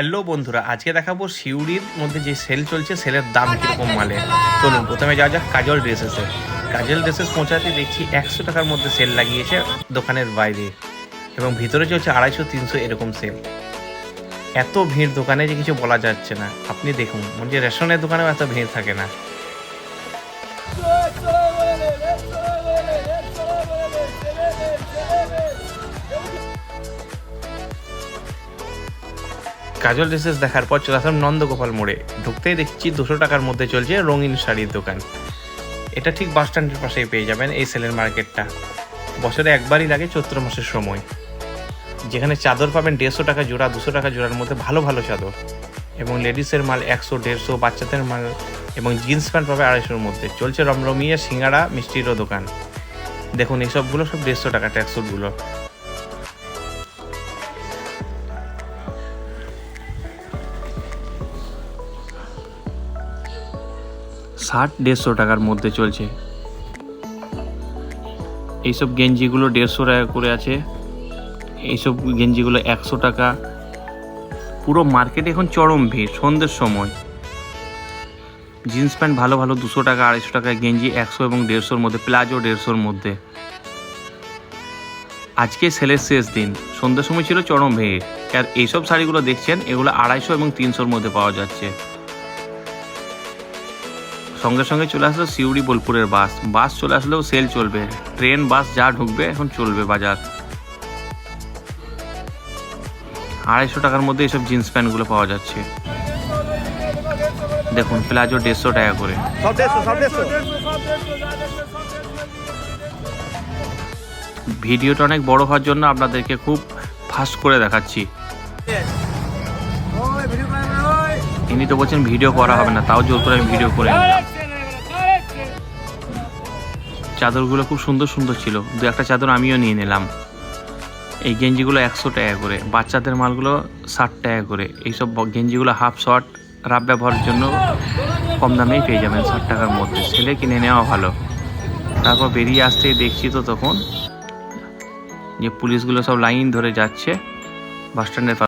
Hello বন্ধুরা, আজকে দেখাবো সিউড়ির মধ্যে যে সেল চলছে, সেলের দাম কীরকম মালে। চলুন প্রথমে যাওয়া যাক কাজল ড্রেসেসে। কাজল ড্রেসেস পৌঁছাতে দেখছি 100 টাকার মধ্যে সেল লাগিয়েছে দোকানের বাইরে, এবং ভিতরে চলছে 250-300 এরকম সেল। এত ভিড় দোকানে যে কিছু বলা যাচ্ছে না। আপনি দেখুন, মানে রেশনের দোকানেও এত ভিড় থাকে না। কাজল ড্রেসেস দেখার পর চলে আসলাম নন্দগোপাল মোড়ে। ঢুকতেই দেখছি 200 টাকার মধ্যে চলছে রঙিন শাড়ির দোকান। এটা ঠিক বাস স্ট্যান্ডের পাশেই পেয়ে যাবেন এই সেলের মার্কেটটা। বছরে একবারই লাগে চৈত্র মাসের সময়, যেখানে চাদর পাবেন 150 টাকা জোড়া, 200 টাকা জোড়ার মধ্যে ভালো ভালো চাদর, এবং লেডিসের মাল 100-150, বাচ্চাদের মাল এবং জিন্স প্যান্ট পাবে 250-র মধ্যে। চলছে রমরমিয়ে সিঙ্গাড়া মিষ্টিরও দোকান। দেখুন এইসবগুলো সব 150 টাকা ট্যাক্সুটগুলো। শার্ট 150 টাকার মধ্যে চলছে। এইসব গেঞ্জিগুলো 150 টাকা করে আছে, এইসব গেঞ্জিগুলো 100 টাকা। পুরো মার্কেটে এখন চরম ভিড় সন্ধ্যের সময়। জিন্স প্যান্ট ভালো ভালো 200 টাকা, 250 টাকা, গেঞ্জি 100 এবং 150-র মধ্যে, প্লাজো 150-র মধ্যে। আজকে সেলের শেষ দিন, সন্ধ্যের সময় ছিল চরম ভিড়। আর এইসব শাড়িগুলো দেখছেন, এগুলো 250 এবং 300-র মধ্যে পাওয়া যাচ্ছে। সঙ্গে সঙ্গে চলে আসলো সিউড়ি বোলপুরের বাস চলে আসলেও সেল চলবে। ট্রেন বাস যা ঢুকবে এখন চলবে বাজার। 250 টাকার মধ্যে এইসব জিন্স প্যান্টগুলো পাওয়া যাচ্ছে। দেখুন প্লাজো 150 টাকা করে। ভিডিওটা অনেক বড় হওয়ার জন্য আপনাদেরকে খুব ফাস্ট করে দেখাচ্ছি। ইনি তো বলছেন ভিডিও করা হবে না, তাও জোর করে আমি ভিডিও করে নিলাম। চাদরগুলো খুব সুন্দর সুন্দর ছিল, 2-1টা চাদর আমিও নিয়ে নিলাম। এই গেঞ্জিগুলো 100 টাকা করে, বাচ্চাদের মালগুলো 60 টাকা করে। এইসব গেঞ্জিগুলো হাফ শর্ট, রাফ ব্যবহারের জন্য কম দামেই পেয়ে যাবেন 60 টাকার মধ্যে। সেলে কিনে নেওয়া ভালো। তারপর বেরিয়ে আসতেই দেখছি তো তখন যে পুলিশগুলো সব লাইন ধরে যাচ্ছে বাস স্ট্যান্ডের।